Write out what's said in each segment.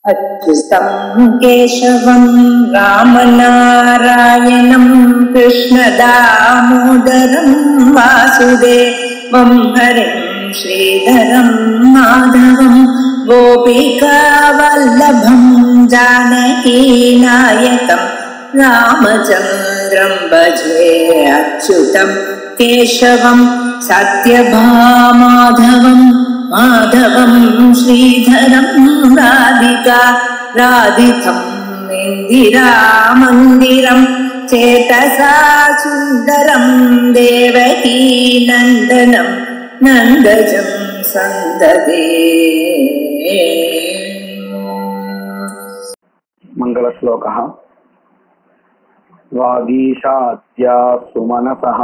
अच्युतं केशवं रामनारायणं कृष्णदामोदरं वासुदेवं हरिं श्रीधरं माधवं गोपिकावल्लभं जानकीनायकं रामचन्द्रं भजे। अच्युतं केशवं सत्यभामाधवं माधवं श्रीधरं राधिका राधितम् इन्दिरामन्दिरं चेतसा सुन्दरं देवकी नन्दनं नन्दजं सन्ददे। मङ्गलश्लोकः। वागीशात्या सुमनसः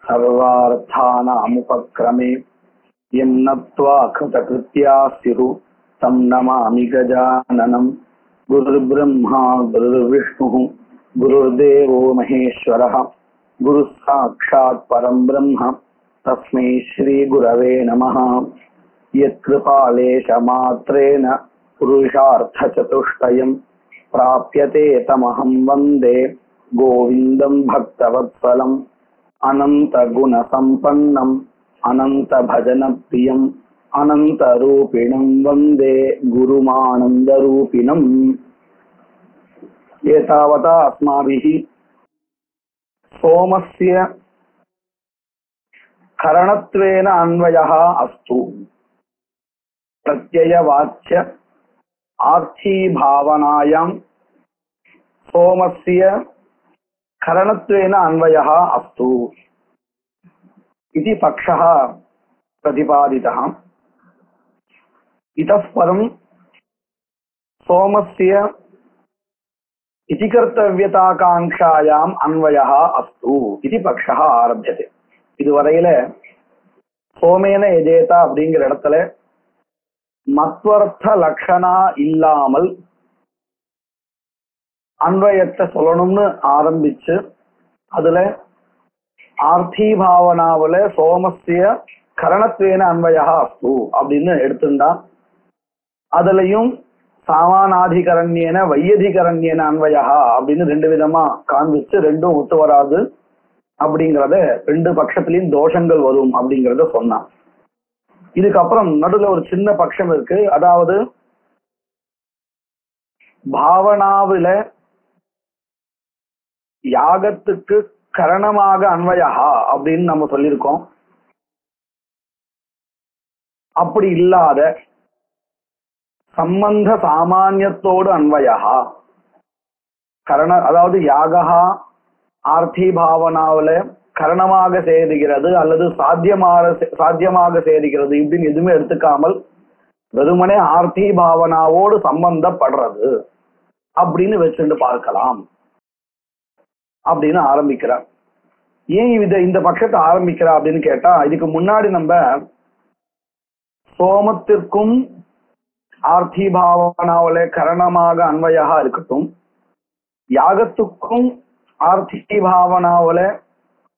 सर्वार्थानामुपक्रमे यन्नत्वा कृतकृत्या स्युः तं नमामि गजाननं। गुरुर्ब्रह्मा गुरुर्विष्णुः गुरुर्देवो महेश्वरः गुरुः साक्षात् परं ब्रह्म तस्मै श्रीगुरवे नमः। यत्कृपालेशमात्रेण पुरुषार्थचतुष्टयं प्राप्यते तमहं वन्दे गोविन्दं भक्तवत्सलम्। अनन्तगुणसम्पन्नम् अनन्तभजनप्रियम् अनन्तरूपिणं वन्दे गुरुमानन्दरूपिणम्। एतावता अस्माभिः सोमस्य करणत्वेन अन्वयः अस्तु। प्रत्ययवाच्य आर्थीभावनायां सोमस्य करणत्वेन अन्वयः अस्तु इति पक्षः प्रतिपादितः। इतः परं सोमस्य इति कर्तव्यताकांक्षायाम् अन्वयः अस्तु इति पक्षः आरभ्यते। இதுவரையில சோமேன எஜேதா அப்படிங்கிற இடத்துல மத்வர்த்த லட்சணா இல்லாமல் அன்வயத்தை சொல்லணும்னு ஆரம்பிச்சு அதுல ஆர்த்தி பாவனாவில சோமஸ்ய கரணத்வேன அன்வயா அஸ்து அப்படின்னு எடுத்துட்டா அதுலயும் சாமானாதிகரண்யேன வையதிகரண்யேன அன்வயா அப்படின்னு ரெண்டு விதமா காண்பிச்சு ரெண்டும் ஒத்து வராது அப்படிங்கறத ரெண்டு பட்சத்திலையும் தோஷங்கள் வரும் அப்படிங்கறத சொன்னான். இதுக்கப்புறம் நடுவில் ஒரு சின்ன பட்சம் இருக்கு. அதாவது பாவனாவில யாகத்துக்கு கரணமாக அன்வயா அப்படின்னு நம்ம சொல்லியிருக்கோம். அப்படி இல்லாத சம்பந்த சாமானியத்தோடு அன்வயா கரண, அதாவது யாகா ஆர்த்தி பாவனாவில கரணமாக சேருகிறது அல்லது சாத்தியமாக சேருகிறது இப்படின்னு எதுவுமே எடுத்துக்காமல் வெறுமனே ஆர்த்தி பாவனாவோடு சம்பந்தப்படுறது அப்படின்னு வச்சுட்டு பார்க்கலாம் அப்படின்னு ஆரம்பிக்கிறார். ஏன் இந்த பட்சத்தை ஆரம்பிக்கிறா அப்படின்னு கேட்டா, இதுக்கு முன்னாடி நம்ம சோமத்திற்கும் ஆர்த்தி பாவனாவில கரணமாக அன்வயா இருக்கட்டும், யாகத்துக்கும் ஆர்த்தி பாவனாவில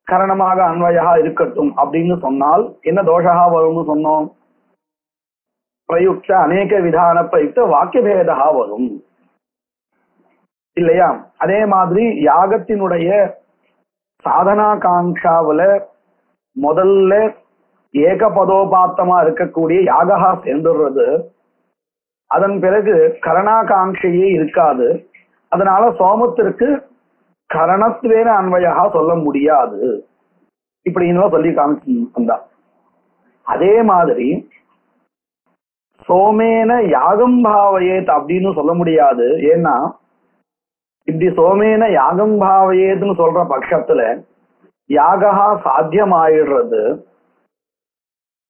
கரணமாக அன்வயா இருக்கட்டும் அப்படின்னு சொன்னால் என்ன தோஷா வரும்னு சொன்னோம்? பிரயுக்த அநேக விதான பிரயுக்த வாக்கிய பேதா வரும் இல்லையா? அதே மாதிரி யாகத்தினுடைய சாதனா காங்காவில முதல்ல ஏகபதோபாத்தமா இருக்கக்கூடிய யாகா சேர்ந்துடுறது. அதன் பிறகு கரணாகாங்கையே இருக்காது. அதனால சோமத்திற்கு கரணத்வேன அன்வயா சொல்ல முடியாது இப்படின்னு சொல்லி காமிச்சா. அதே மாதிரி சோமேன யாகம் பாவயேத் அப்படின்னு சொல்ல முடியாது. ஏன்னா இப்படி சோமேன யாகம் பாவயேத்னு சொல்ற பட்சத்துல யாகா சாத்தியமாயிடுறது.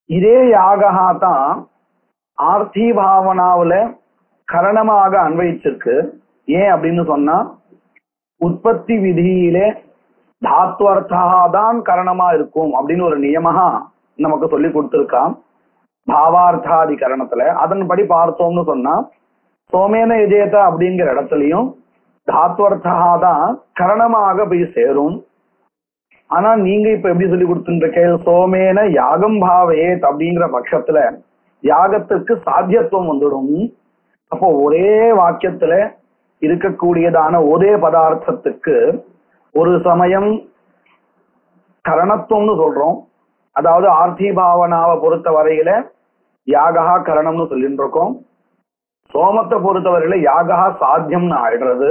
இதே யாகா தான் ஆர்த்தி பாவனாவில கரணமாக அன்வயிச்சிருக்கு. ஏன் அப்படின்னு சொன்னா உற்பத்தி விதியிலே தாத்வர்த்தா தான் கரணமா இருக்கும் அப்படின்னு ஒரு நியமமா நமக்கு சொல்லி கொடுத்திருக்கான் பாவார்த்தாதி கரணத்துல. அதன்படி பார்த்தோம்னு சொன்னா சோமேன எஜேதா அப்படிங்கிற இடத்துலயும் தாத்வர்த்தா தான் கரணமாக போய் சேரும். ஆனா நீங்க இப்ப எப்படி சொல்லி கொடுத்துருக்க, சோமேன யாகம் பாவேத் அப்படிங்கிற பட்சத்துல யாகத்துக்கு சாத்தியத்துவம் வந்துடும். அப்போ ஒரே வாக்கியத்துல இருக்கக்கூடியதான ஒரே பதார்த்தத்துக்கு ஒரு சமயம் கரணத்துவம்னு சொல்றோம். அதாவது ஆர்த்தி பாவனாவை பொறுத்த வரையில யாகா கரணம்னு சொல்லிட்டு இருக்கோம். சோமத்தை பொறுத்த வரையில யாகா சாத்தியம்னு ஆயிடுறது.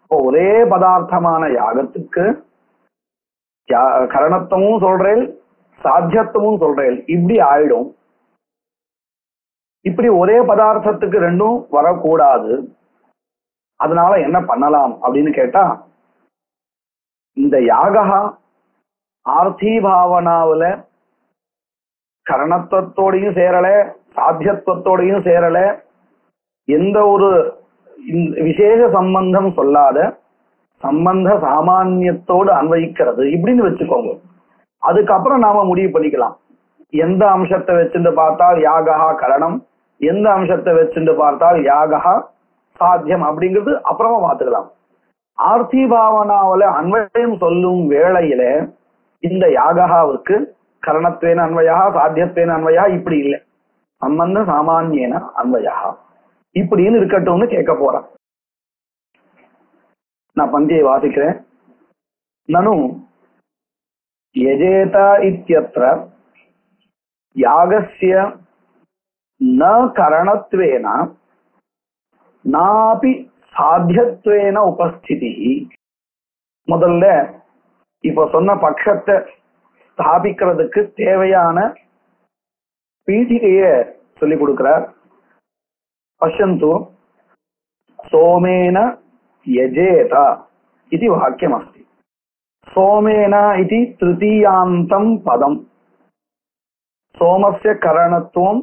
இப்போ ஒரே பதார்த்தமான யாகத்துக்கு கரணத்துவமும் சொல்றேன், சாத்தியத்துவமும் சொல்றேன், இப்படி ஆயிடும். இப்படி ஒரே பதார்த்தத்துக்கு ரெண்டும் வரக்கூடாது. அதனால என்ன பண்ணலாம் அப்படின்னு கேட்டா, இந்த யாகா ஆர்த்தி பாவனாவுல கரணத்துவத்தோடையும் சேரல, சாத்தியத்துவத்தோடையும் சேரல, எந்த ஒரு விசேஷ சம்பந்தம் சொல்லாத சம்பந்த சாமானியத்தோடு அன்வயிக்கிறது இப்படின்னு வச்சுக்கோங்க. அதுக்கப்புறம் நாம முடிவு பண்ணிக்கலாம் எந்த அம்சத்தை வச்சுட்டு பார்த்தால் யாகா கரணம், எந்த அம்சத்தை வச்சுட்டு பார்த்தால் யாகா சாத்தியம் அப்படிங்கிறது அப்புறமா பார்த்துக்கலாம். ஆர்த்தி பாவனாவில அன்வயம் சொல்லும் வேளையில இந்த யாகாவுக்கு கரணத்வேன அன்வயா சாத்தியத்வேன அன்வயா இப்படி இல்லை, சம்பந்த சாமானியன அன்வயா இப்படின்னு இருக்கட்டும்னு கேட்க போறேன். நான் பந்தியை வாசிக்கிறேன். நனு யஜேத இத்யத்ர யாகஸ்ய ந கரணத்வேன நாபி சாத்தியத்வேன உபஸ்திதி. முதல்ல இப்ப சொன்ன பட்சத்தை ஸ்தாபிக்கிறதுக்கு தேவையான பீఠிகைய சொல்லிக் கொடுக்கிறார். பஷ்யந்து சோமேன யஜேத இது வாக்கியம் அஸ்தி. சோமேன இது திருத்தீயாந்தம் பதம். சோமஸ்ய கரணத்துவம்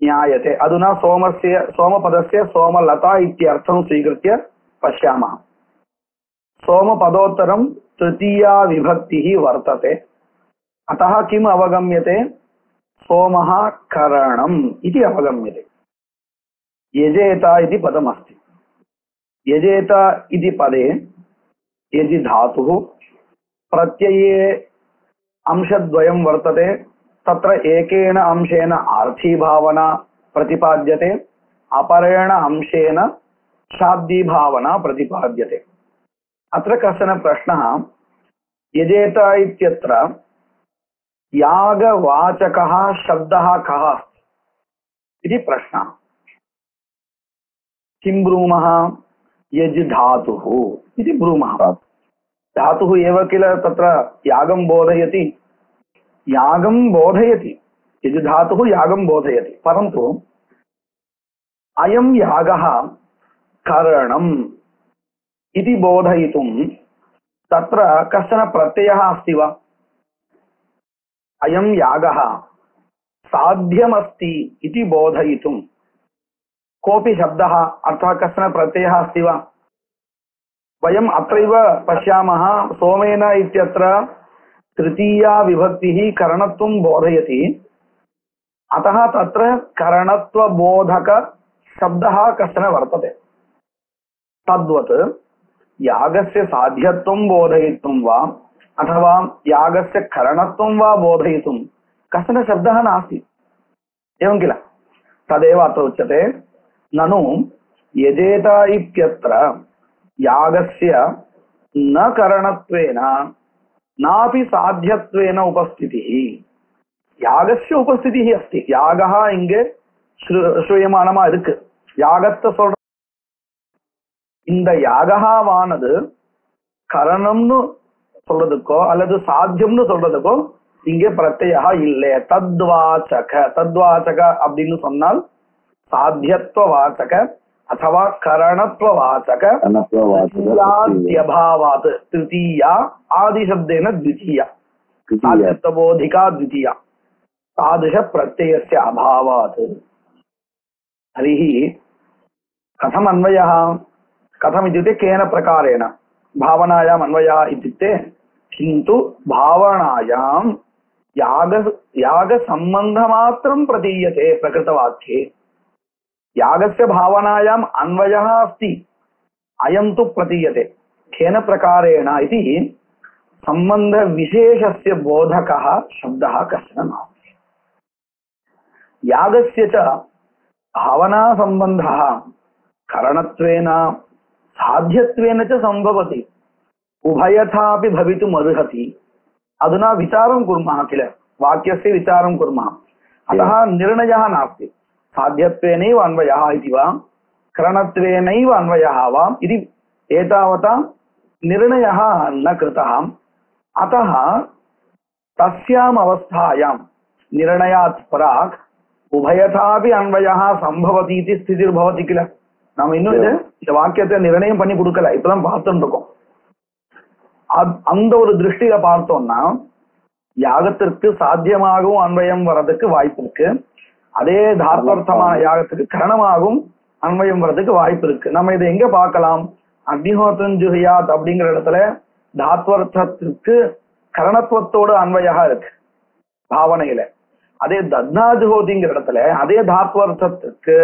ஞாயते. अधुना सोमपदस्य सोमलता इत्यर्थं स्वीकृत्य पश्यामः. सोमपदोत्तरं तृतीया विभक्तिः वर्तते. अतः किम् अवगम्यते? सोमः करणम् इति अवगम्यते. यजेत इति पदमस्ति. यजेत इति पदे यजि धातुः प्रत्यये अंशद्वयं वर्तते. तत्र एकेन अंशेन आर्थी भावना प्रतिपाद्यते, अपरेण अंशेन शाब्दी भावना प्रतिपाद्यते. अत्र कश्चन प्रश्नः, यजेत इत्यत्र यागवाचकः शब्दः कः अस्ति इति प्रश्नः. किं ब्रूमः? यज् धातुः इति ब्रूमः. धातुः एव किल तत्र यागं बोधयति. यागं बोधयति, यज् धातुः यागं बोधयति. परन्तु अयं यागः करणम् इति बोधयितुं तत्र कश्चन प्रत्ययः अस्ति वा? अयं यागः साध्यमस्ति इति बोधयितुं कोऽपि शब्दः अर्थः कश्चन प्रत्ययः अस्ति वा? वयम् अत्रैव पश्यामः. सोमेन इत्यत्र तृतीया विभक्तिः करणत्वं बोधयति. अतः तत्र करणत्वबोधक शब्दः कश्चन वर्तते. तद्वत् यागस्य साध्यत्वं बोधयितुं वा अथवा यागस्य करणत्वं वा बोधयितुं कश्चन शब्दः नास्ति. एवं किल? तदेव अत्र उच्यते. ननु यजेत इत्यत्र यागस्य न करणत्वेन नापि साध्यत्वेन उपस्थितिः. यागस्य उपस्थितिः अस्ति. यागः இங்கே ஸ்ரூயமானமா இருக்கு. யாகத்தை சொல்ற இந்த யாகவானது கரணம்னு சொல்றதுக்கோ அல்லது சாத்தியம்னு சொல்றதுக்கோ இங்கே பிரத்யயா இல்லை. தத்வாச்சக. தத்வாச்சக அப்படின்னு சொன்னால் சாத்தியத்துவ வாச்சக अथवा करणत्ववाचक तृतीयाद्यभावात्. तृतीया आदिशब्देन द्वितीया, साध्यत्वबोधिका द्वितीया, तादृश प्रत्ययस्य अभावात्. हरिः कथम् अन्वयः? कथम् इत्युक्ते केन प्रकारेण? भावनायाम् अन्वयः इत्युक्ते किन्तु भावनायां यागसम्बन्धमात्रं प्रतीयते प्रकृतवाक्ये. यागस्य भावनायाम् अन्वयः अस्ति, अयं तु प्रतीयते. केन प्रकारेण इति सम्बन्धविशेषस्य बोधकः शब्दः कश्चन नास्ति. यागस्य च भावना संबंधः करणत्वेन साध्यत्वेन च संभवति उभयथापि भवितुम् अर्हति। अधुना विचारं कुर्मः किल, वाक्यस्य विचारं कुर्मः। अतः निर्णयः नास्ति साध्यत्वेनैव अन्वयः इति वा करणत्वेनैव अन्वयः वा इति एतावता निर्णयः न कृतः। अतः तस्याम् अवस्थायां निर्णयात् प्राक् उभयथापि अन्वयः संभवति इति स्थितिर्भवति किल। नाम இன்னும் இந்த வாக்கியத்தை நிர்ணயம் பண்ணி கொடுக்கல, இப்பதான் பார்த்துட்டு இருக்கோம். அந்த ஒரு திருஷ்டியில பார்த்தோம்னா யாகத்திற்கு சாத்தியமாகவும் அன்வயம் வர்றதுக்கு வாய்ப்பு இருக்கு, அதே தாத்வர்த்தமான யாகத்துக்கு கரணமாகவும் அன்வயம் வர்றதுக்கு வாய்ப்பு இருக்கு. நம்ம இதை எங்க பார்க்கலாம்? அக்னிஹோத்திரம் ஜுஹியாத் அப்படிங்கிற இடத்துல தாத்வர்த்தத்திற்கு கரணத்துவத்தோடு அன்வயா இருக்கு பாவனையில. அதே தத்னாஜுஹோதிங்கிற இடத்துல அதே தாத்வர்த்தத்திற்கு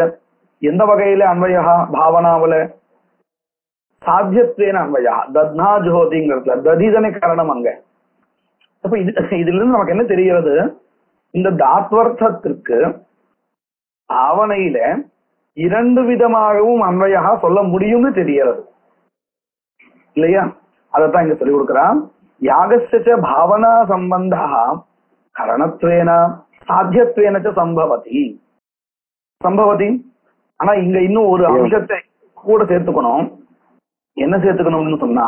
எந்த வகையில அன்வயா பாவனாவில சாத்தியத்வேன அன்வயா தத்னாஜுஹோதிங்கிற இடத்துல ததிதனை கரணம் அங்க. அப்ப இதுல இருந்து நமக்கு என்ன தெரிகிறது? இந்த தாத்வர்த்தத்திற்கு பாவனையில இரண்டு விதமாகவும் அன்வயா சொல்ல முடியும்னு தெரிகிறது இல்லையா? அதத்தான் இங்க சொல்லிக் கொடுக்கிறான். யாகஸ்ய பாவனா சம்பந்தா கரணத்வேன சாத்தியத்வேன சம்பவதி சம்பவதி. ஆனா இங்க இன்னும் ஒரு அம்சத்தை கூட சேர்த்துக்கணும். என்ன சேர்த்துக்கணும்னு சொன்னா,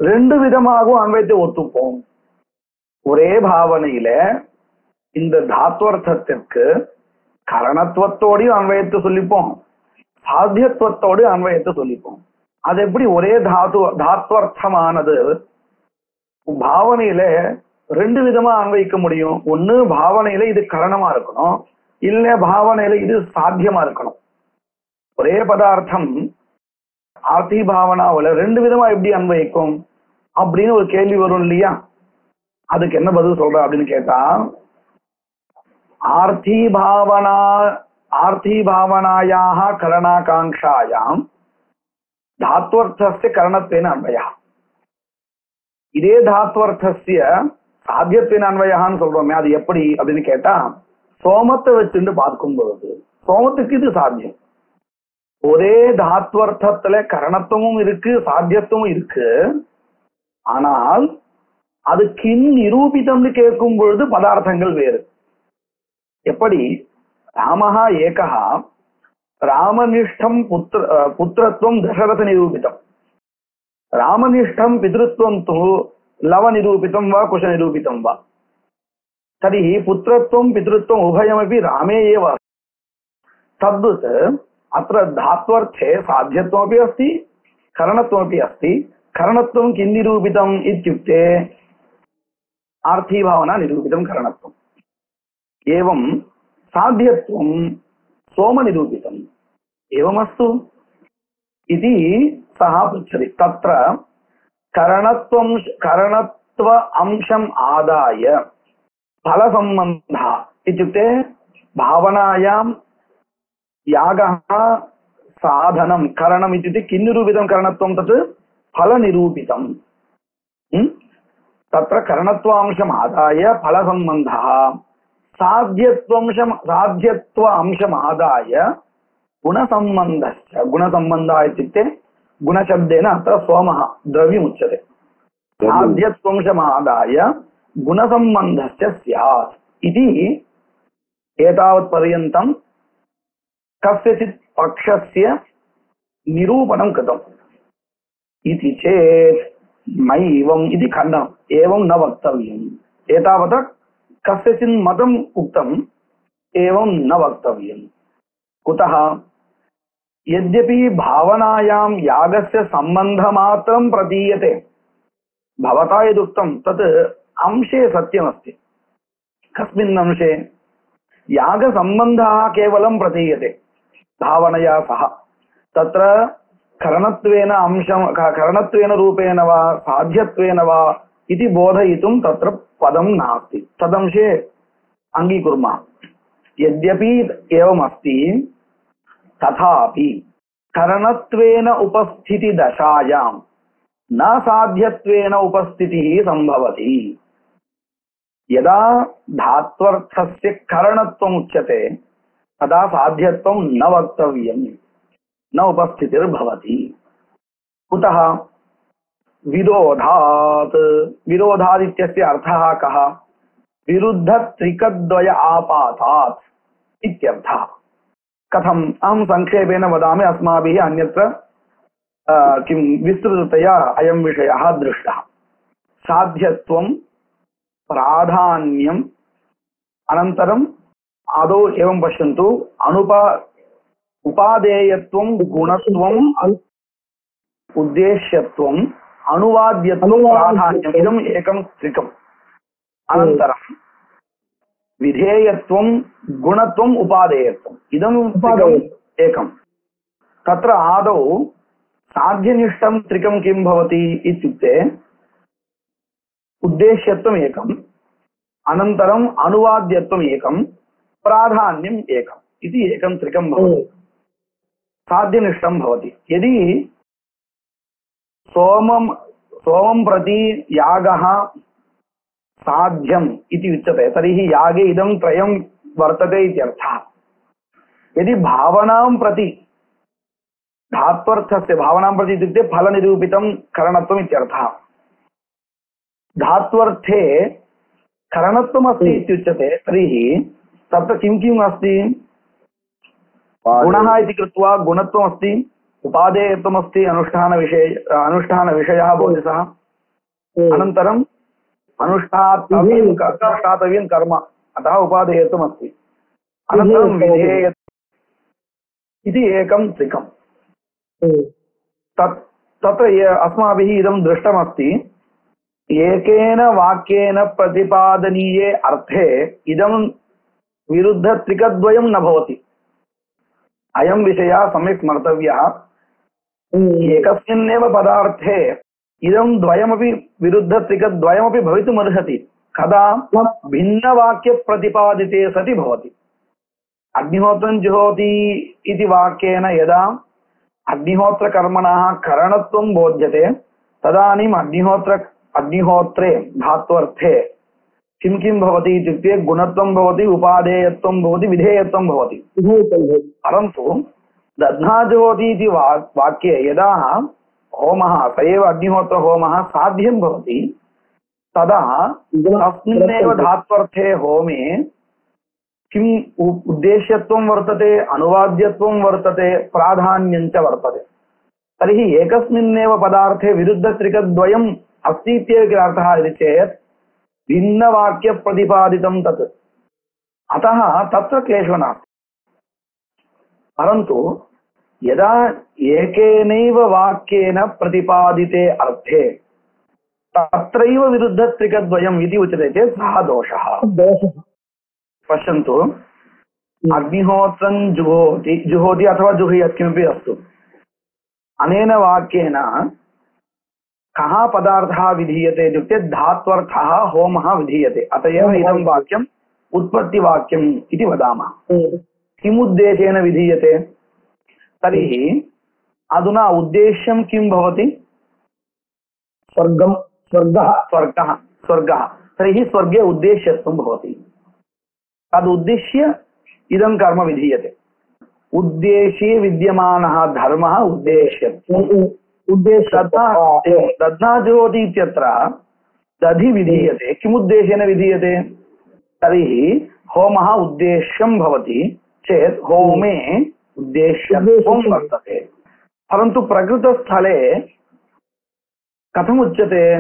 ரெண்டு விதமாகவும் அன்வயத்தை ஒத்துப்போம். ஒரே பாவனையில இந்த தாத்வர்த்தத்திற்கு கரணத்துவத்தோடையும் அன்வயத்தை சொல்லிப்போம், சாத்தியத்துவத்தோடு அன்வயத்தை சொல்லிப்போம். அது எப்படி ஒரே தாத்வர்த்தமானது பாவனையில ரெண்டு விதமா அன்வயிக்க முடியும்? ஒண்ணு பாவனையில இது கரணமா இருக்கணும், இல்ல பாவனையில இது சாத்தியமா இருக்கணும். ஒரே பதார்த்தம் ஆர்த்தி பாவனாவில ரெண்டு விதமா எப்படி அன்வயிக்கும் அப்படின்னு ஒரு கேள்வி வரும் இல்லையா? அதுக்கு என்ன பதில் சொல்ற அப்படின்னு கேட்டா, ஆர்த்தி பாவனாயாக கரணாகாங்காயாம் தாத்வர்த்தஸ்ய கரணத்வேன அன்வயா. இதே தாத்வர்த்தஸ்ய சாத்தியத்வேன அன்வயான்னு சொல்றோமே, அது எப்படி அப்படின்னு கேட்டா, சோமத்தை வச்சுட்டு பார்க்கும் பொழுது சோமத்துக்கு இது சாத்தியம். ஒரே தாத்வர்த்தத்துல கரணத்துவமும் இருக்கு சாத்தியத்துவமும் இருக்கு. ஆனால் அது கின் நிரூபிதம்னு கேட்கும் பொழுது பதார்த்தங்கள் வேறு. எப்படி? ராமஹா ஏகஹா ராமனிஷ்டம் புத்திரத்துவம் தசரத நிரூபிதம், ராமனிஷ்டம் பிதृत्वம் தु लव निरूपितं वा कुश निरूपितं वा तर्हि पुत्रत्वं पितृत्वम् उभयमपि रामे एव। तद्वत् अत्र धात्वर्थे साध्यत्वमपि अस्ति करणत्वमपि अस्ति। करणत्वं किं निरूपितम् इत्युक्ते आर्थीभावना निरूपितं करणत्वम्, एवं साध्यत्वं सोमनिरूपितम्। एवमस्तु इति सः पृच्छति। तत्र करणत्व अंशम् आदाय फलसम्बन्धः इत्युक्ते भावनायां यागः साधनं करणम् इत्युक्ते किं निरूपितं करणत्वं? तत् फलनिरूपितं। तत्र करणत्वांशम् आदाय फलसम्बन्धः, साध्यत्व अंशम् आदाय गुणसम्बन्धश्च। गुणसम्बन्धः इत्युक्ते गुणशब्देन अत्र सोमः द्रव्यमुच्यते। साध्यत्वंशमादाय गुणसम्बन्धश्च स्यात् इति एतावत्पर्यन्तं कस्यचित् पक्षस्य निरूपणं कृतम्। इति चेत् नैवम् इति खण्डनम्, एवं न वक्तव्यम्। एतावता कस्यचित् मतम् उक्तम्, एवं न वक्तव्यम्। कुतः? यद्यपि भावनायां यागस्य सम्बन्धमात्रं प्रतीयते, भवता यदुक्तं तत् अंशे सत्यमस्ति। कस्मिन् अंशे? यागसम्बन्धः केवलं प्रतीयते भावनया सह। तत्र करणत्वेन अंशं करणत्वेन रूपेण वा साध्यत्वेन वा इति बोधयितुं तत्र पदं नास्ति। तदंशे अङ्गीकुर्मः। यद्यपि एवमस्ति तथापि करणत्वेन उपस्थिति दशायां न साध्यत्वेन उपस्थितिः संभवति। यदा धात्वर्थस्य करणत्वम् उच्यते तदा साध्यत्वं न वक्तव्यं न उपस्थितिर्भवति। कुतः? विरोधात्। विरोधात् इत्यस्य अर्थः कः? विरुद्धत्रिकद्वय आपातात् इत्यर्थः। कथम्? अहं संक्षेपेण वदामि, अस्माभिः अन्यत्र किं विस्तृततया अयं विषयः दृष्टः। साध्यत्वं, प्राधान्यम्, अनन्तरम् आदौ एवं पश्यन्तु, उपादेयत्वं, गुणत्वम्, उद्देश्यत्वम्, अनुवाद्यत्वं, प्राधान्यम्, इदम् एकं त्रिकम्। अनन्तरं विधेयत्वं, गुणत्वम्, उपादेयत्वम्, इदं त्रिकम् एकम्। तत्र आदौ साध्यनिष्ठं त्रिकं किं भवति इत्युक्ते उद्देश्यत्वम् एकम्, अनन्तरम् अनुवाद्यत्वम् एकम्, प्राधान्यम् एकम् इति एकं त्रिकं भवति। साध्यनिष्ठं भवति। यदि सोमं प्रति यागः साध्यम् इति उच्यते तर्हि यागे इदं त्रयं वर्तते इत्यर्थः। यदि भावनां प्रति, धात्वर्थस्य भावनां प्रति इत्युक्ते फलनिरूपितं करणत्वम् इत्यर्थः। धात्वर्थे करणत्वमस्ति इत्युच्यते तर्हि तत्र किं किम् अस्ति? गुणः इति कृत्वा गुणत्वमस्ति, उपादेयत्वमस्ति, अनुष्ठानविषयः बोधितः, अनन्तरम् अनुष्ठातव्यं कर्म, अतः उपादेयत्वमस्ति, अनन्तरं विधेयत्वम् इति एकं त्रिकम्। तत्र अस्माभिः इदं दृष्टमस्ति, एकेन वाक्येन प्रतिपादनीये अर्थे इदं विरुद्धत्रिकद्वयं न भवति। अयं विषयः सम्यक् स्मर्तव्यः। एकस्मिन्नेव पदार्थे इदं द्वयमपि विरुद्धत्रिकद्वयमपि भवितुमर्हति। कदा? भिन्नवाक्यप्रतिपादिते सति भवति। अग्निहोत्रं जुहोति इति वाक्येन यदा अग्निहोत्रकर्मणः करणत्वं बोध्यते तदानीम् अग्निहोत्रे धात्वर्थे किं किं भवति इत्युक्ते गुणत्वं भवति, उपादेयत्वं भवति, विधेयत्वं भवति। परन्तु दध्नाजुहोति इति वाक्ये यदा होमः, स एव अग्निहोत्रहोमः साध्यं भवति, तदा तस्मिन्नेव धात्वर्थे होमे किम् उद्देश्यत्वं वर्तते, अनुवाद्यत्वं वर्तते, प्राधान्यं च वर्तते। तर्हि एकस्मिन्नेव पदार्थे विरुद्धत्रिकद्वयम् अस्ति इत्येव अर्थः इति चेत् भिन्नवाक्यप्रतिपादितं तत्, अतः तत्र क्लेशो नास्ति। परन्तु यदा एकेनैव वाक्येन प्रतिपादिते अर्थे तत्रैव विरुद्धत्रिकद्वयम् इति उच्यते चेत् सः दोषः। पश्यन्तु, अग्निहोत्रं जुहोति अथवा जुहुयात् किमपि अस्तु, अनेन वाक्येन कः पदार्थः विधीयते इत्युक्ते धात्वर्थः होमः विधीयते। अत एव इदं वाक्यम् उत्पत्तिवाक्यम् इति वदामः। किमुद्देशेन विधीयते? तर्हि अधुना उद्देश्यं किं भवति? स्वर्गः। तर्हि स्वर्गे उद्देश्यत्वं भवति। तदुद्दिश्य इदं कर्म विधीयते। उद्देश्ये विद्यमानः धर्मः उद्देश्यत्वम्। दध्नाजुहोति इत्यत्र दधि विधीयते। किमुद्देशेन विधीयते? तर्हि होमः उद्देश्यं भवति चेत् होमे उद्देश्यत्वं वर्तते। परन्तु प्रकृतस्थले कथमुच्यते?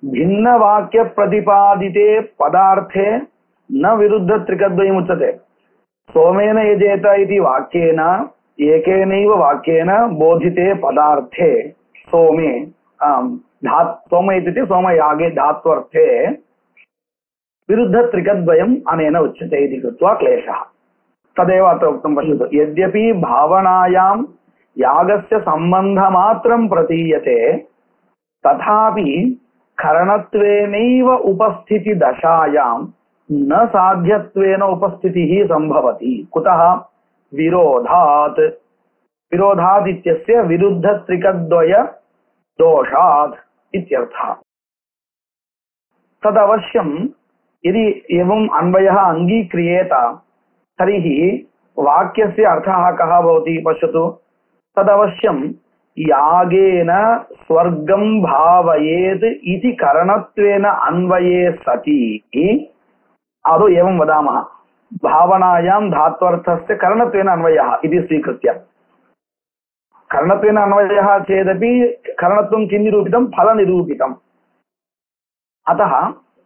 भिन्नवाक्यप्रतिपादिते पदार्थे न विरुद्धत्रिकद्वयमुच्यते। सोमेन यजेत इति वाक्येन एकेनैव वाक्येन बोधिते पदार्थे सोमे सोम इत्युक्ते सोमयागे धात्वर्थे विरुद्धत्रिकद्वयम् अनेन उच्यते इति कृत्वा क्लेशः। तदेव अत्र उक्तं। पश्यतु, यद्यपि भावनायां यागस्य सम्बन्धमात्रं प्रतीयते तथापि करणत्वेनैव उपस्थितिदशायां न साध्यत्वेन उपस्थितिः सम्भवति। कुतः? विरोधात्। विरोधात् इत्यस्य विरुद्धत्रिकद्वय दोषात् इत्यर्थः। तदवश्यं यदि एवम् अन्वयः अङ्गीक्रियेत तर्हि वाक्यस्य अर्थः कः भवति पश्यतु तदवश्यं यागेन स्वर्गं भावयेत् इति करणत्वेन अन्वये सति आदौ एवं वदामः भावनायां धात्वर्थस्य करणत्वेन अन्वयः इति स्वीकृत्य करणत्वेन अन्वयः चेदपि करणत्वं किं निरूपितं फलनिरूपितम् अतः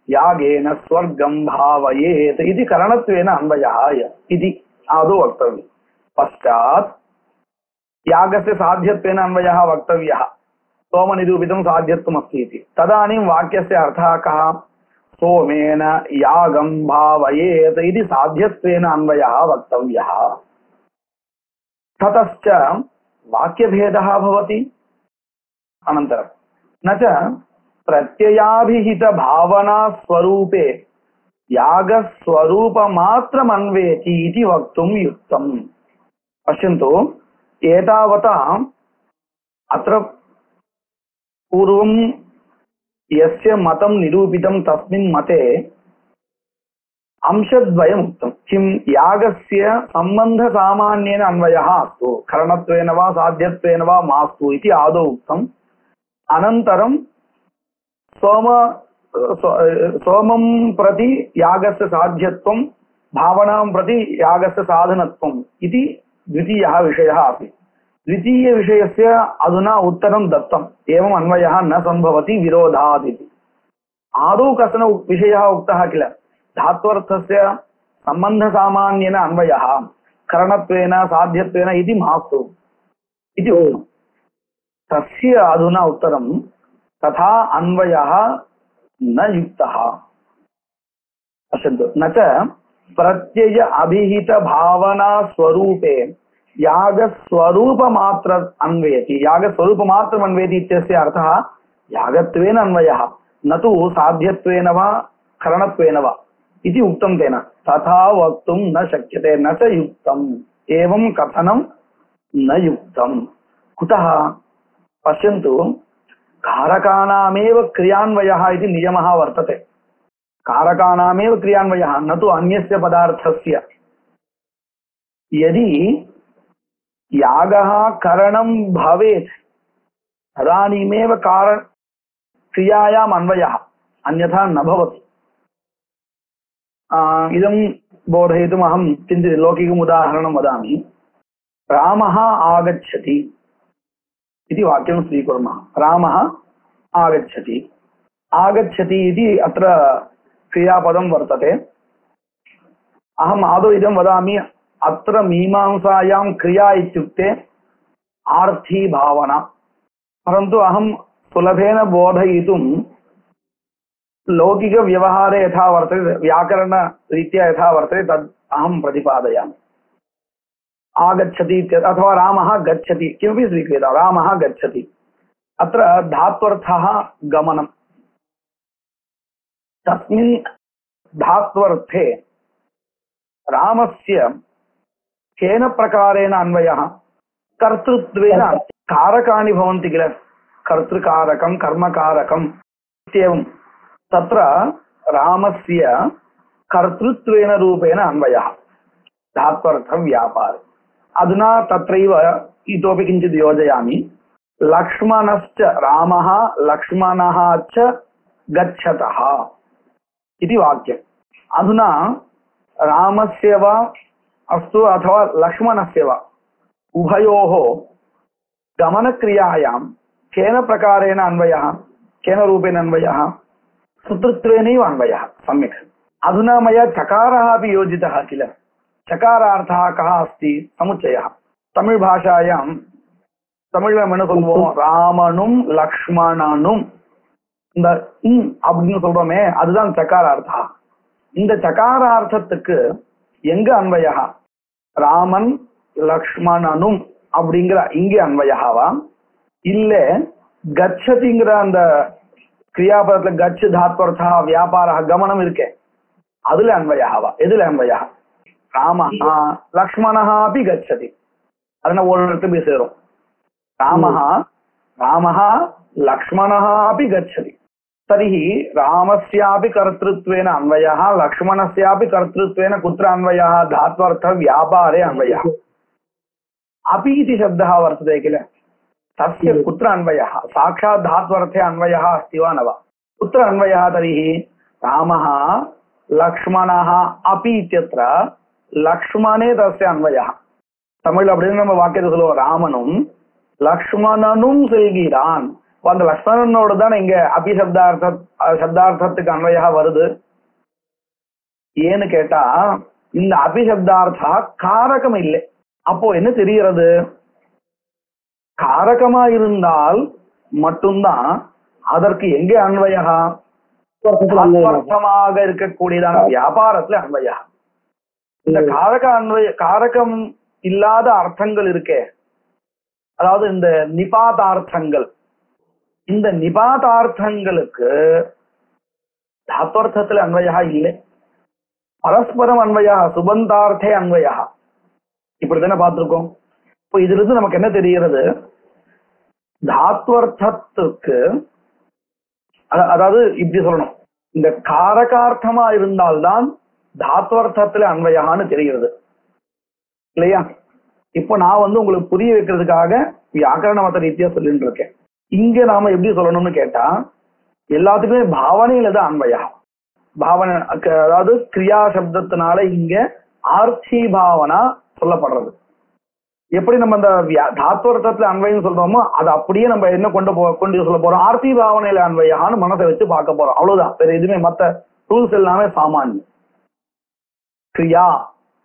यागेन स्वर्गं भावयेत् इति करणत्वेन अन्वयः इति आदौ वक्तव्यं पश्चात् यागस्य साध्यत्वेन अन्वयः वक्तव्यः सोमनिरूपितं साध्यत्वमस्ति इति तदानीं वाक्यस्य अर्थः कः सोमेन यागं भावयेत् इति साध्यत्वेन अन्वयः वक्तव्यः ततश्च वाक्यभेदः भवति अनन्तरं न च प्रत्ययाभिहित भावना स्वरूपे यागस्वरूपमात्रमन्वेति इति वक्तुं युक्तम् पश्यन्तु एतावता अत्र पूर्वं यस्य मतं निरूपितं तस्मिन् मते अंशद्वयम् उक्तं किं यागस्य सम्बन्धसामान्येन अन्वयः अस्तु करणत्वेन वा साध्यत्वेन वा मास्तु इति आदौ उक्तम् अनन्तरं सोमं प्रति यागस्य साध्यत्वं भावनां प्रति यागस्य साधनत्वम् इति द्वितीयः विषयः आसीत् द्वितीयविषयस्य अधुना उत्तरं दत्तम् एवम् अन्वयः न सम्भवति विरोधात् इति आदौ कश्चन विषयः उक्तः किल धात्वर्थस्य सम्बन्धसामान्येन अन्वयः करणत्वेन साध्यत्वेन इति मास्तु इति उक्तम् तस्य अधुना उत्तरं तथा अन्वयः न युक्तः पश्यन्तु न च प्रत्यय अभिहित भावना स्वरूपे यागस्वरूपमात्र अन्वयति यागस्वरूपमात्रम् अन्वयति इत्यस्य अर्थः यागत्वेन अन्वयः न तु साध्यत्वेन वा करणत्वेन वा इति उक्तं तेन तथा वक्तुं न शक्यते न च युक्तम् एवं कथनं न युक्तं कुतः पश्यन्तु कारकाणामेव क्रियान्वयः इति नियमः वर्तते कारकाणामेव क्रियान्वयः न तु अन्यस्य पदार्थस्य यदि यागः करणं भवेत् तदानीमेव क्रियायाम् अन्वयः अन्यथा न भवति इदं बोधयितुम् अहं किञ्चित् लौकिकम् उदाहरणं वदामि रामः आगच्छति इति वाक्यं स्वीकुर्मः रामः आगच्छति आगच्छति इति अत्र क्रियापदं वर्तते अहम् आदौ इदं वदामि अत्र मीमांसायां क्रिया इत्युक्ते आर्थी भावना परन्तु अहं सुलभेन बोधयितुं लौकिकव्यवहारे यथा वर्तते व्याकरणरीत्या यथा वर्तते तद् अहं प्रतिपादयामि आगच्छति अथवा रामः गच्छति किमपि स्वीक्रियतां रामः गच्छति अत्र धात्वर्थः गमनं तस्मिन् धात्वर्थे रामस्य केन प्रकारेण अन्वयः कर्तृत्वेन कारकाणि भवन्ति किल कर्तृकारकं कर्मकारकम् इत्येवं तत्र रामस्य कर्तृत्वेन रूपेण अन्वयः धात्वर्थव्यापारे अधुना तत्रैव इतोपि किञ्चित् योजयामि लक्ष्मणश्च रामः लक्ष्मणः च गच्छतः इति वाक्यम् अधुना रामस्य वा अस्तु अथवा लक्ष्मणस्य वा उभयोः गमनक्रियायां केन प्रकारेण अन्वयः केन रूपेण अन्वयः सुतृत्वेनैव अन्वयः सम्यक् अधुना मया चकारः अपि योजितः किल चकारार्थः कः अस्ति समुच्चयः तमिळ् भाषायां तमिழ்ல என்ன சொல்வோம் ராமனும் லக்ஷ்மணனும் இந்த அப்படின்னு சொல்றோமே அதுதான் சகாரார்த்தா இந்த சகாரார்த்தத்துக்கு எங்க அன்வயா ராமன் லக்ஷ்மணனும் அப்படிங்கிற இங்கே அன்வயாவா இல்ல கச்சதிங்கிற அந்த கிரியாபதத்துல கச்ச தாத்வர்த்தா வியாபார கமனம் இருக்கே அதுல அன்வயாவா எதுல அன்வயா ராமஹ லக்ஷ்மணஹ அப்படி கச்சதி அதனால ஒரு இடத்துல போய் சேரும் ராமஹ ராமஹ லக்ஷ்மணஹ அப்படி கச்சதி तर्हि रामस्यापि कर्तृत्वेन अन्वयः लक्ष्मणस्यापि कर्तृत्वेन कुत्र अन्वयः धात्वर्थ व्यापारे अन्वयः अपि इति शब्दः वर्तते किल तस्य कुत्र अन्वयः साक्षात् धात्वर्थे अन्वयः अस्ति वा न वा कुत्र अन्वयः तर्हि रामः लक्ष्मणः अपि इत्यत्र लक्ष्मणे तस्य अन्वयः தமிழ் அப்படின்னு நம்ம வாக்கியத்தை சொல்லுவோம் ராமனும் லக்ஷ்மணனும் செல்கிறான் அந்த லக்ஷ்மணனோடு தான் இங்க சப்தார்த்தத்துக்கு அன்வயா வருது ஏன்னு கேட்டா இந்த அபிசப்தார்த்தா காரகம் இல்லை அப்போ என்ன தெரிகிறது காரகமா இருந்தால் மட்டும்தான் அதற்கு எங்கே அன்வயா அர்த்தமாக இருக்கக்கூடியதான வியாபாரத்துல அன்வயா இந்த காரகம் இல்லாத அர்த்தங்கள் இருக்கே அதாவது இந்த நிபாதார்த்தங்கள் இந்த நிபாதார்த்தங்களுக்கு தாத்வர்த்தத்துல அன்வயா இல்லை பரஸ்பரம் அன்வயா சுபந்தார்த்தே அன்வயா இப்படித்தானே பார்த்திருக்கோம் இப்போ இதுல இருந்து நமக்கு என்ன தெரிகிறது தாத்வர்த்தத்துக்கு அதாவது இப்படி சொல்லணும் இந்த காரகார்த்தமா இருந்தால்தான் தாத்வர்த்தத்துல அன்வயான்னு தெரிகிறது இல்லையா இப்போ நான் உங்களுக்கு புரிய வைக்கிறதுக்காக வியாக்கரண மத ரீதியா சொல்லிட்டு இருக்கேன் இங்க நாம எப்படி சொல்லணும்னு கேட்டா எல்லாத்துக்குமே பாவனையில தான் அன்வயா பாவனை அதாவது கிரியா சப்தத்தினால இங்க ஆர்த்தி பாவனா சொல்லப்படுறது எப்படி நம்ம இந்த தாத்வர்த்தத்துல அன்வயம் சொல்றோமோ அதை அப்படியே நம்ம என்ன கொண்டு சொல்ல போறோம் ஆர்த்தி பாவனையில அன்வயான்னு மனசை வச்சு பார்க்க போறோம் அவ்வளவுதான் வேற எதுவுமே மத்த ரூல்ஸ் எல்லாமே சாமானியம் கிரியா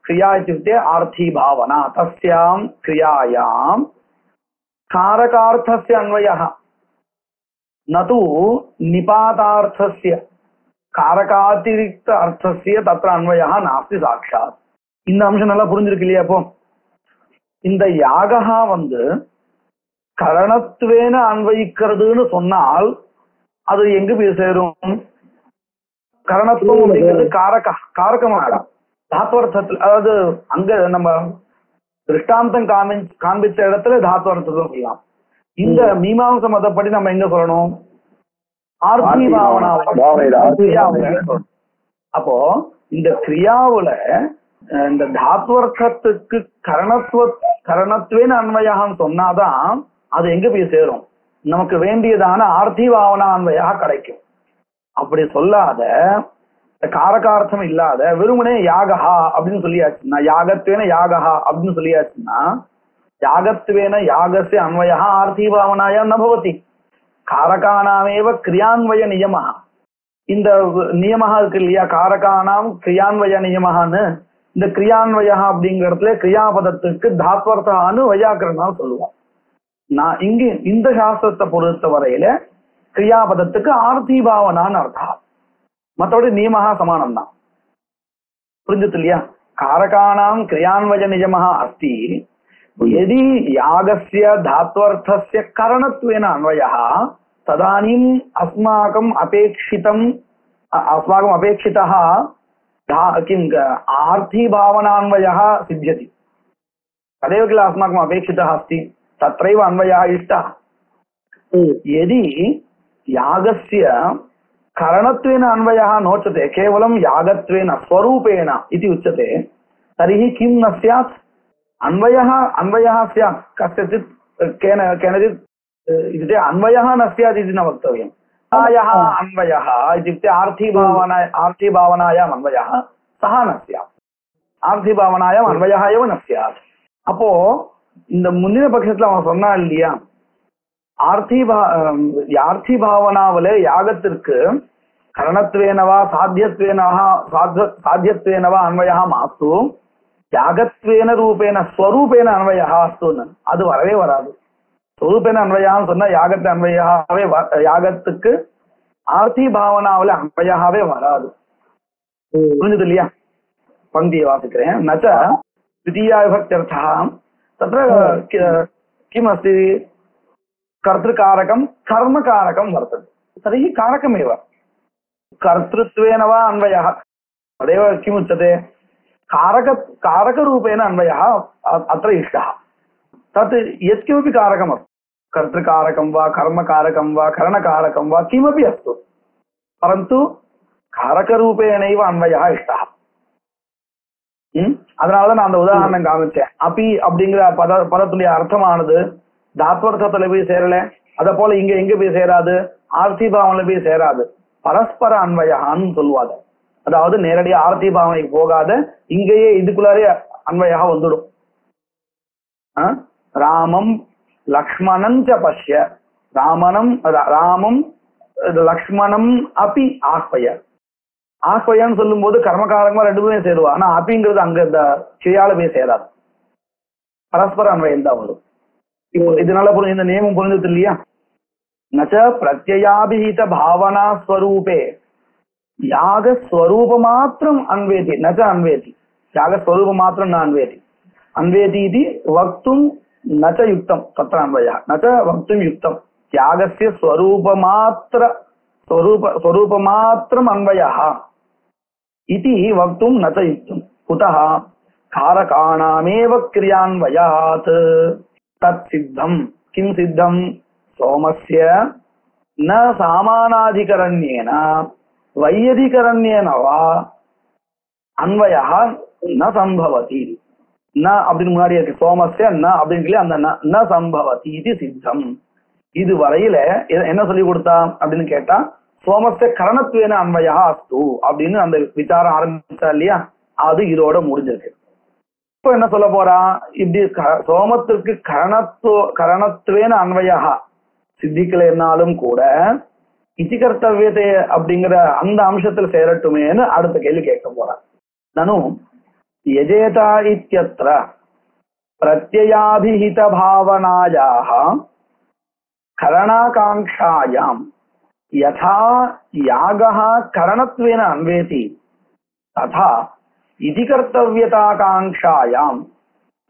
क्रिया इत्युक्ते आर्थी भावना तस्यां क्रियायां कारकार्थस्य अन्वयः न तु निपातार्थस्य कारकातिरिक्त अर्थस्य तत्र अन्वयः नास्ति साक्षात् இந்த அம்சம் நல்லா புரிஞ்சிருக்கு இல்லையா அப்போ இந்த யாகா கரணத்வேன அன்வயிக்கிறதுன்னு சொன்னால் அது எங்க போய் சேரும் கரணத்துவம் அப்படிங்கிறது காரகமாகும் தாத்வர்த்தத்தில் அதாவது அங்க நம்ம திருஷ்டாந்தம் காண்பிச்ச இடத்துல தாத்வர்த்தத்தை சொல்லலாம் இந்த மீமாம்ச மதப்படி நம்ம எங்க சொல்லணும் ஆர்த்தி பாவனா அப்போ இந்த கிரியாவுல இந்த தாத்வர்த்தத்துக்கு கரணத்துவேன அன்வயம் சொன்னாதான் அது எங்க போய் சேரும் நமக்கு வேண்டியதான ஆர்த்தி பாவனா அன்வயாக கிடைக்கும் அப்படி சொல்லாத காரகார்த்தம் இல்லாத வெறுமனே யாகா அப்படின்னு சொல்லியாச்சுன்னா யாகத்வேன யாகா அப்படின்னு சொல்லியாச்சுன்னா யாகத்வேன யாகஸ்ய அன்வயா ஆர்த்தி பாவனாயா நபவதி காரகானாமேவ கிரியான்வய நியமா இந்த நியமஹா இருக்கு இல்லையா காரகானாம் கிரியான்வய நியமஹான்னு இந்த கிரியான்வயா அப்படிங்கறதுல கிரியாபதத்துக்கு தாத்வர்த்தான்னு வையாக்கரணா சொல்லுவோம் நான் இங்கு இந்த சாஸ்திரத்தை பொறுத்த வரையில கிரியாபதத்துக்கு ஆர்த்தி பாவனான்னு அர்த்தம் மற்றபடி நியமஹா சமானம் தான் புரிஞ்சுது இல்லையா காரகானாம் கிரியான்வய நியமஹா அஸ்தி यदि यागस्य धात्वर्थस्य करणत्वेन अन्वयः तदानीम् अस्माकम् अपेक्षितः किं आर्थी भावनान्वयः सिद्ध्यति तदेव किल अस्माकम् अपेक्षितः अस्ति तत्रैव अन्वयः इष्टः यदि यागस्य करणत्वेन अन्वयः नोच्यते केवलं यागत्वेन स्वरूपेण इति उच्यते तर्हि किं न स्यात् अन्वयः स्यात् कस्यचित् केनचित् इत्युक्ते अन्वयः न स्यात् इति न वक्तव्यम् अन्वयः इत्युक्ते आर्थी भावनायाम् अन्वयः सः न स्यात् आर्थी भावनायाम् अन्वयः एव न स्यात् அப்போ இந்த முன்னின பட்சத்துல அவன் சொன்னா இல்லையா ஆர்த்தி பாவனாவில யாகத்திற்கு கரணத்வேனவா சாத்தியத்வேனவா அன்வயா மாஸ்து யாகத்வேன ரூபேன ஸ்வரூபேன அன்வயா அஸ்துன்னு அது வரவே வராது ஸ்வரூபேன அன்வயான்னு சொன்னா யாகத்தை அன்வயாவே யாகத்துக்கு ஆர்த்தி பாவனாவில அன்வயாவே வராது புரிஞ்சது இல்லையா பந்தியை வாசிக்கிறேன் நச்ச द्वितीया विभक्त्यर्थः तत्र किम् अस्ति कर्तृकारकं कर्मकारकं वर्तते तर्हि कारकमेव कर्तृत्वेन वा अन्वयः तदेव किमुच्यते कारकरूपेण अन्वयः अत्र इष्टः तत् यत्किमपि कारकमस्ति कर्तृकारकं वा कर्मकारकं वा करणकारकं वा किमपि अस्तु பரந்து காரகரூபேணைவ அன்வயா இஷ்டா. அதனாலதான் நான் அந்த உதாரணம் காமிச்சேன். அப்பி அப்படிங்கிற பதத்துடைய அர்த்தமானது தாத்வர்த்தத்துல போய் சேரல, அத போல இங்க எங்க போய் சேராது, ஆர்த்தி பாவனையில போய் சேராது, பரஸ்பர அன்வயான்னு சொல்லுவாங்க. அதாவது நேரடியா ஆர்த்தி பாவனைக்கு போகாத இங்கேயே இதுக்குள்ளாரே அன்வயாக வந்துடும். ராமம் லக்ஷ்மணம் ச பஷ்ய, ராமம் லக்ஷ்மணம் அப்பி ஆஹ்வய. ஆஹ்வயன்னு சொல்லும் போது கர்மகாரமா ரெண்டுமே சேருவா. ஆனா அப்பிங்கிறது அங்க இந்த கிரியால போய் சேராது, பரஸ்பர அன்வயம் தான் வரும். இப்போ இதனால இந்த நியமம் புரிஞ்சது இல்லையா? நச்ச பிரத்யயாபிஹித பாவனா ஸ்வரூபே யாக ஸ்வரூப மாத்திரம் அன்வேதி நச்ச அன்வேதி, யாக ஸ்வரூப மாத்திரம் ந அன்வேதி, அன்வேதி இது வக்தும் நச்ச யுக்தம் தத்ர அன்வயः நச்ச வக்தும் யுக்தம். யாகஸ்ய ஸ்வரூப மாத்திரம் அன்வயः इति वक्तुं न च युक्तम्. कुतः कारकाणामेव क्रियान्वयात् तत् सिद्धम्. किं सिद्धम्? सोमस्य न सामानाधिकरण्येन वैयधिकरण्येन वा अन्वयः न संभवति. न அப்படின்னு முன்னாடி இருக்கு, சோமஸ்ய ந அப்படின்னு அந்த ந சம்பவதி இது சித்தம். இது வரையில என்ன சொல்லி கொடுத்தா அப்படின்னு கேட்டா, சோமஸ்ய கரணத்துவேன அன்வயா அஸ்து அப்படின்னு அந்த விசாரம் ஆரம்பிச்சா இல்லையா, அது இதோட முடிஞ்சிருக்கு. இப்ப என்ன சொல்ல போறா, இப்படி சோமத்திற்கு கரணத்துவேன அன்வயா சித்திக்கலைன்னாலும் கூட இதி கர்த்தவியத்தை அப்படிங்கிற அந்த அம்சத்தில் சேரட்டுமேன்னு அடுத்த கேள்வி கேட்க போறான். நனு யஜேதா இத்யத்ர பிரத்யயாபிஹித பாவனாயாஹ கரணாகாங்க்ஷாயாம் யதா யாகः கரணத்வேன அன்வேதி ததா இதி கர்த்தவ்யதாகாங்க்ஷாயாம்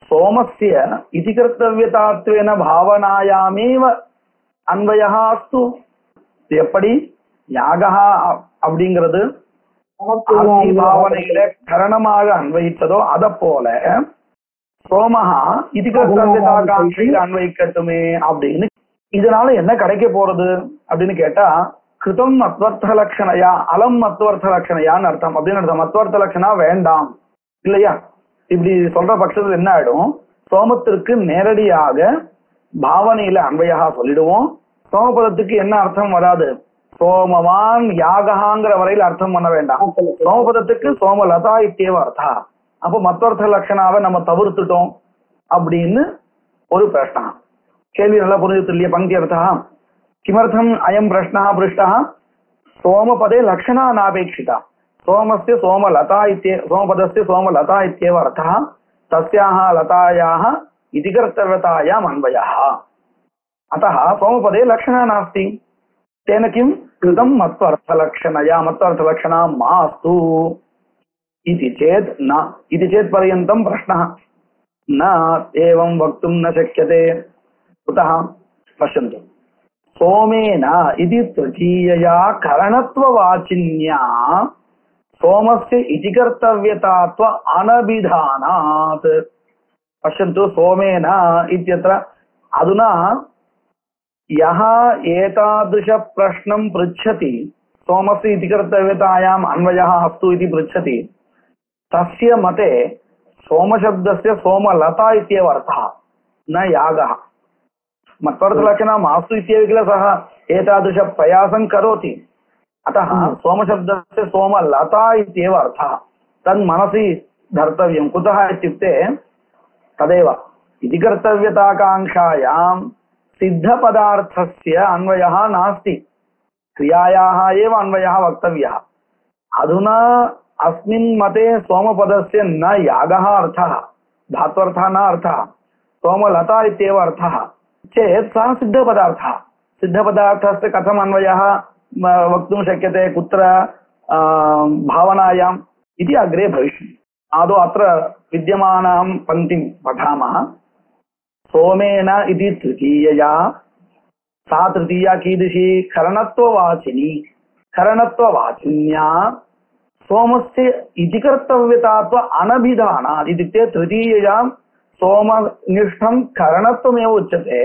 சோமஸ்ய இதி கர்த்தவ்யதாத்வேன பாவனாயாமேவ அன்வயः அஸ்து. எப்படி யாகः அப்படிங்கிறது ஆர்த்தி பாவனையில கரணமாக அன்வயித்ததோ அத போல சோமஹா இதி கர்த்தவ்யதாகாங்க்ஷையில அன்வயிக்கட்டுமே அப்படின்னு. இதனால என்ன கிடைக்க போறது அப்படின்னு கேட்டா, கிருதம் மத்வர்த்த லட்சணையா அலம் மத்வர்த்த லட்சணையான்னு அர்த்தம். அப்படின்னு அர்த்தம். மத்வர்த்த லட்சணா வேண்டாம் இல்லையா? இப்படி சொல்ற பட்சத்துல என்ன ஆயிடும், சோமத்திற்கு நேரடியாக பாவனையில அன்வயா சொல்லிடுவோம். சோமபதத்துக்கு என்ன அர்த்தம் வராது, சோமவான் யாகஹாங்கிற வரையில அர்த்தம் பண்ண வேண்டாம். சோமபதத்துக்கு சோமலதா இத்தேவ அர்த்தா. அப்போ மத்வர்த்த லட்சணாவை நம்ம தவிர்த்துட்டோம் அப்படின்னு ஒரு பிரஷ்னம். கேள்வி நல்லா புரிஞ்சுது இல்லையா? பங்கி அர்த்தா கிமர்த்தம் அயம் பிரஷ்னः पृष्टः सोमपदे लक्षणा नापेक्षिता. सोमस्य सोमलता सोमपदस्य सोमलता इत्येव अर्थः. तस्याः लतायाः इति कर्तव्यतायाम् अन्वयः. अतः सोमपदे लक्षणा नास्ति. तेन किं कृतं मत्वर्थलक्षणया मत्वर्थलक्षणा मास्तु इति चेत् न इति चेत् पर्यन्तं प्रश्नः न एवं वक्तुं न शक्यते. कुतः? पश्यन्तु, सोमेन इति तृतीयया करणत्ववाचिन्या सोमस्य इति कर्तव्यतात्व अनभिधानात्. पश्यन्तु, सोमेन इत्यत्र अधुना यः एतादृश प्रश्नं पृच्छति, सोमस्य इति कर्तव्यतायाम् अन्वयः अस्तु इति पृच्छति, तस्य मते सोमशब्दस्य सोमलता इत्येव अर्थः, न यागः. मत्वर्थलक्षणा मास्तु इत्येव किल सः एतादृश प्रयासं करोति. अतः सोमशब्दस्य सोमलता इत्येव अर्थः. तन् मनसि धर्तव्यं. कुतः इत्युक्ते तदेव इति कर्तव्यताकाङ्क्षायां सिद्धपदार्थस्य अन्वयः नास्ति, क्रियायाः एव अन्वयः वक्तव्यः. अधुना अस्मिन् मते सोमपदस्य न यागः अर्थः, धात्वर्थः न अर्थः, सोमलता इत्येव अर्थः चेत् सः सिद्धपदार्थः. सिद्धपदार्थस्य कथम् अन्वयः वक्तुं शक्यते, कुत्र भावनायाम् इति अग्रे भविष्यति. आदौ अत्र विद्यमानां पङ्क्तिं पठामः. सोमेन इति तृतीयया, सा तृतीया कीदृशी? करणत्ववाचिनी. करणत्ववाचिन्या सोमस्य इति कर्तव्यतात्व अनभिधानात्. इत्युक्ते तृतीययां सोमनिष्ठं करणत्वमेव उच्यते,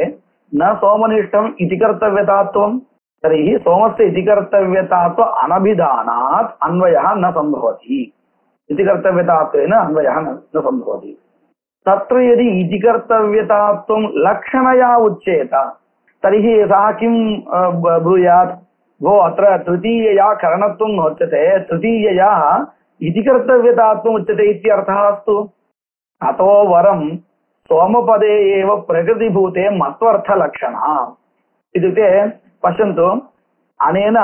न सोमनिष्ठम् इति कर्तव्यतात्वम्. तर्हि सोमस्य इति कर्तव्यता तु अनभिधानात् अन्वयः न सम्भवति। इति कर्तव्यतात्वेन अन्वयः न सम्भवति। तत्र यदि इति कर्तव्यतात्वं लक्षणया उच्येत तर्हि सः किं ब्रूयात्, भो अत्र तृतीयया करणत्वं नोच्यते, तृतीयया इति कर्तव्यतात्वम् उच्यते इत्यर्थः अस्तु। अतो वरं सोमपदे एव प्रकृतिभूते मत्वर्थलक्षणा इत्युक्ते पश्यन्तु, अनेन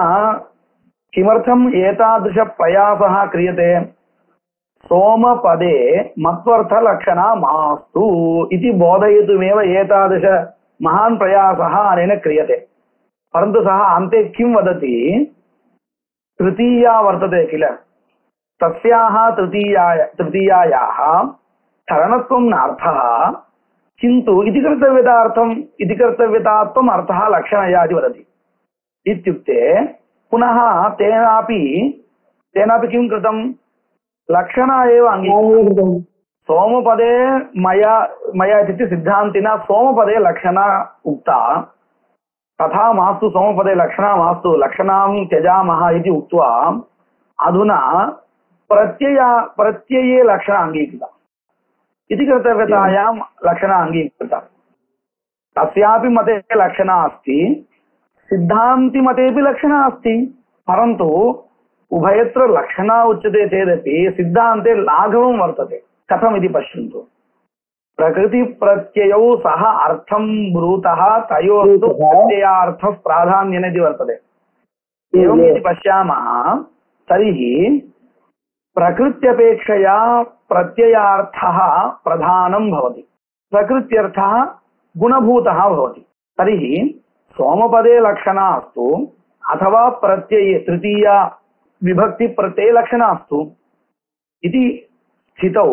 किमर्थम् एतादृशप्रयासः क्रियते, सोमपदे मत्वर्थलक्षणा मास्तु इति बोधयितुमेव एतादृश महान् प्रयासः अनेन क्रियते। परन्तु सः अन्ते किं वदति, तृतीया वर्तते किल, तस्याः तृतीयायाः करणत्वं नार्थः, किन्तु इति कर्तव्यतात्वम् अर्थः लक्षणया इति वदति। इत्युक्ते पुनः तेनापि किं कृतं, लक्षणा एव अङ्गीकृतं। सोमपदे मया इत्युक्ते सिद्धान्तिना सोमपदे लक्षणा उक्ता, तथा मास्तु, सोमपदे लक्षणा मास्तु, लक्षणां त्यजामः इति उक्त्वा अधुना प्रत्यये लक्षणा अङ्गीकृता, इति कर्तव्यतायां लक्षणा अङ्गीकृता। तस्यापि मते लक्षणा अस्ति, सिद्धान्ति मतेपि लक्षणा अस्ति, परन्तु उभयत्र लक्षणा उच्यते चेदपि सिद्धान्ते लाघवं वर्तते। कथमिति पश्यन्तु, प्रकृतिप्रत्ययौ सह अर्थं ब्रूतः, तयोस्तु प्रत्ययार्थः प्राधान्येन इति वर्तते। एवं यदि पश्यामः तर्हि प्रकृत्यपेक्षया प्रत्ययार्थः प्रधानं भवति, प्रकृत्यर्थः गुणभूतः भवति। तर्हि सोमपदे लक्षणा अस्तु अथवा प्रत्यये तृतीया विभक्ति प्रत्यये लक्षणा अस्तु इति स्थितौ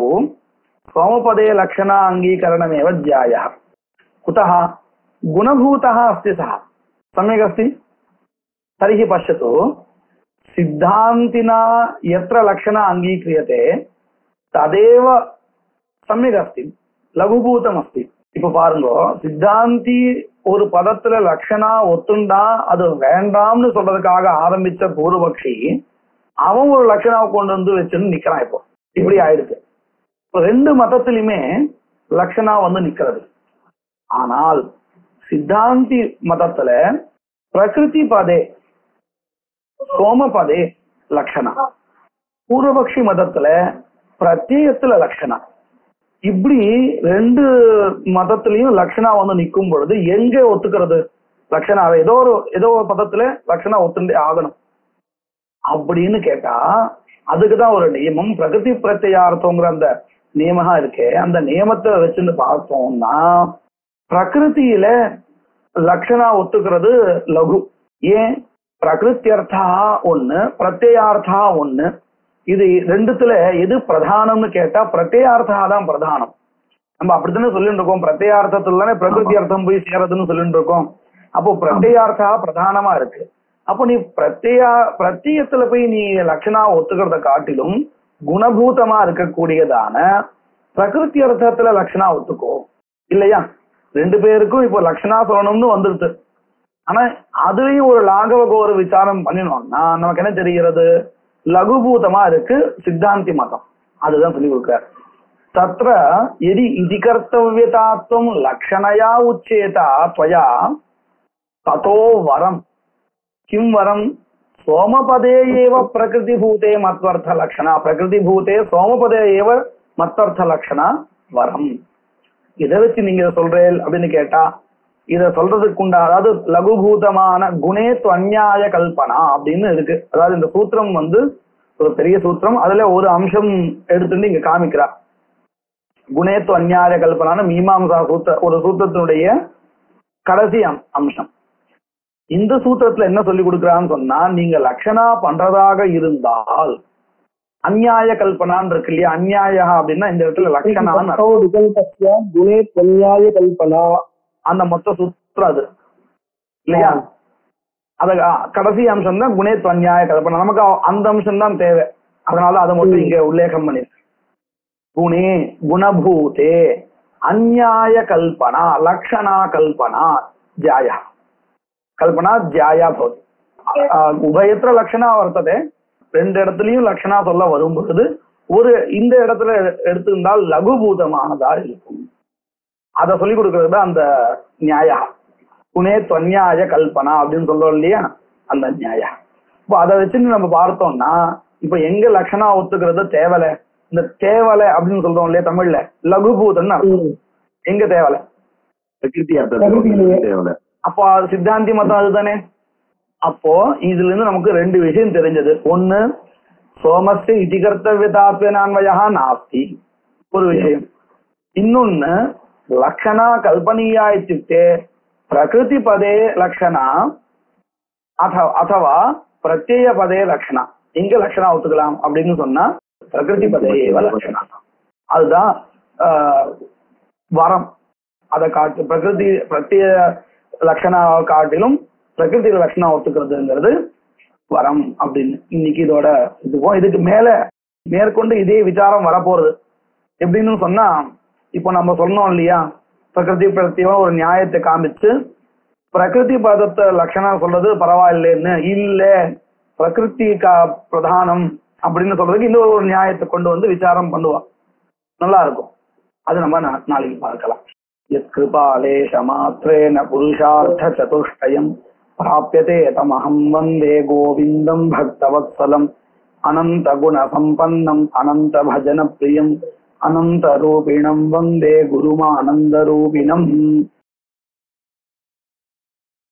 सोमपदे लक्षणा अङ्गीकरणमेव ध्यायः। कुतः, गुणभूतः अस्ति सः, सम्यक् अस्ति। तर्हि पश्यतु, सिद्धान्तिना यत्र लक्षणा अङ्गीक्रियते तदेव सम्यक् अस्ति, लघुभूतमस्ति। இப்ப பாருங்க, சித்தாந்தி ஒரு பதத்துல லட்சணா ஒத்துண்டா அது வேண்டாம்னு சொல்றதுக்காக ஆரம்பிச்ச பூர்வபக்ஷி அவன் ஒரு லட்சணாவை கொண்டு வந்து வச்சுன்னு நிக்கிறான். இப்போ இப்படி ஆயிடுச்சு. ரெண்டு மதத்திலுமே லட்சணா வந்து நிக்கிறது. ஆனால் சித்தாந்தி மதத்துல பிரகிருதி பதே சோமபதே லட்சணா, பூர்வபக்ஷி மதத்துல பிரத்யேகத்துல லட்சணா. இப்படி ரெண்டு மதத்திலையும் லட்சணா வந்து நிற்கும் பொழுது எங்க ஒத்துக்கிறது லட்சணாவை? ஏதோ ஒரு பதத்துல லட்சணா ஒத்துண்டே ஆகணும் அப்படின்னு கேட்டா அதுக்குதான் ஒரு நியமம், பிரகிருதி பிரத்யார்த்தங்கிற அந்த நியமமா இருக்கே, அந்த நியமத்தை வச்சுன்னு பார்த்தோம்னா பிரகிருதியில லட்சணா ஒத்துக்கிறது லகு. ஏன், பிரகிருத்தியர்த்தா ஒண்ணு, பிரத்யார்த்தா ஒண்ணு. இது ரெண்டுத்துல எது பிரதானம்னு கேட்டா பிரத்யார்த்தா தான் பிரதானம். நம்ம அப்படித்தானே சொல்லிட்டு இருக்கோம், பிரத்யார்த்தத்துல தானே பிரகிருதி அர்த்தம் போய் சேரதுன்னு சொல்லிட்டு இருக்கோம். அப்போ பிரத்யார்த்தா பிரதானமா இருக்கு. அப்போ நீ பிரத்யத்துல போய் நீ லட்சணா ஒத்துக்கிறத காட்டிலும் குணபூதமா இருக்கக்கூடியதான பிரகிருதி அர்த்தத்துல லட்சணா ஒத்துக்கோ இல்லையா? ரெண்டு பேருக்கும் இப்போ லட்சணா சொல்லணும்னு வந்துருது. ஆனா அதுலயும் ஒரு லாகவ கோர விசாரம் பண்ணினோம்னா நமக்கு என்ன தெரிகிறது, லகுபூதமா இருக்கு சித்தாந்தி மதம். அதுதான் சொல்லி கொடுக்கிறார். தத்ர எதி இதி கர்த்தவ்யதாத்வம் லக்ஷணயா உச்சேதா त्वया ததோ வரம் கிம் வரம் சோமபதே ஏவ பிரகிருதிபூதே மத்வர்த்த லக்ஷணா, பிரகிருதிபூதே சோமபதே ஏவ மத்வர்த்த லக்ஷணா வரம். இதை வச்சு நீங்க சொல்றேன் அப்படின்னு கேட்டா இத சொல்றதுக்கு உண்டா, அதாவது லகுபூதமான குணே துவன்யாய கல்பனா அப்படின்னு இருக்கு. அதாவது இந்த சூத்திரம் வந்து ஒரு பெரிய சூத்திரம், அதுல ஒரு அம்சம் எடுத்துட்டு இங்க காமிக்கிறா. குணே துவன்யாய கல்பனான மீமாம்சா ஒரு சூத்திரத்தினுடைய கடைசி அம்சம். இந்த சூத்திரத்துல என்ன சொல்லி கொடுக்குறான்னு சொன்னா, நீங்க லட்சணா பண்றதாக இருந்தால் அந்நியாய கல்பனான்னு இருக்கு இல்லையா, அந்நியாய அப்படின்னா இந்த இடத்துல லட்சணா குணே துவன்யாய கல்பனா அந்த மொத்த சூத்திரம் அது இல்லையா. அத கடைசி அம்சம் தான் குணே துவன்யாய கல்பனா. நமக்கு அந்த அம்சம் தான் தேவை, அதனால அதை மட்டும் இங்க உல்லேகம் பண்ணிருக்கு. குணே குணபூதே அந்நியாய கல்பனா லக்ஷணா கல்பனா ஜாயா. கல்பனா தியாயா பவதி. உபயத்திர லட்சணா வர்த்ததே, ரெண்டு இடத்துலயும் லட்சணா சொல்ல வரும் பொழுது ஒரு இந்த இடத்துல எடுத்திருந்தால் லகுபூதமானதா இருக்கும். அதை சொல்லிக் கொடுக்கறது அந்த நியாயா. புனே தொன்யாய கல்பனா அப்படின்னு சொல்றோம் இல்லையா, அந்த நியாயா. இப்போ அதை வச்சுன்னு நம்ம பார்த்தோம்னா இப்ப எங்க லட்சணா ஒத்துக்கிறது தேவலை, இந்த தேவலை அப்படின்னு சொல்றோம் இல்லையா தமிழ்ல, லகுபூதன்னு அர்த்தம். எங்க தேவலை? தேவலை. அப்போ சித்தாந்தி மதம் அதுதானே. அப்போ இதுல இருந்து நமக்கு ரெண்டு விஷயம் தெரிஞ்சது. ஒண்ணு, சோமஸ்ய இதி கர்த்தவியதாத்வன்வயா நாஸ்தி, ஒரு விஷயம். இன்னொன்னு, லக்ஷணா கல்பனீயா இத்யுக்தே பிரகிருதி பதே லக்ஷணா அதவா பிரத்யய பதே லக்ஷணா. எங்க லக்ஷணா ஒத்துக்கலாம் அப்படின்னு சொன்னா பிரகிருதி பதே லக்ஷணா. அதுதான் வரம். அதை காட்டு பிரகிருதி பிரத்யய லட்சணா காட்டிலும் பிரகிருதி லட்சணா ஒத்துக்கிறதுங்கிறது வரம் அப்படின்னு. இன்னைக்கு இதோட இதுக்கு மேல மேற்கொண்டு இதே விசாரம் வரப்போறது. எப்படின்னு சொன்னா, இப்போ நம்ம சொன்னோம் இல்லையா, பிரகிருதி பிரத்தியம் ஒரு நியாயத்தை காமிச்சு பிரகிருதி பதத்தை லட்சணா சொல்றது பரவாயில்லைன்னு, இல்ல பிரகிருதி பிரதானம் அப்படின்னு சொல்றதுக்கு இந்த ஒரு நியாயத்தை கொண்டு வந்து விசாரம் பண்ணுவா. நல்லா இருக்கும். அது நம்ம நாளைக்கு பார்க்கலாம். யத்கிருபாலேஷ மாத்ரேன புருஷார்த்த சதுஷ்டயம் பிராப்யதே தமஹம் வந்தே கோவிந்தம் பக்தவத்சலம் அனந்த குண சம்பன்னம் அனந்த பஜன பிரியம் அனந்த ரூபிணம் வந்தே குருமானந்த ரூபிணம்.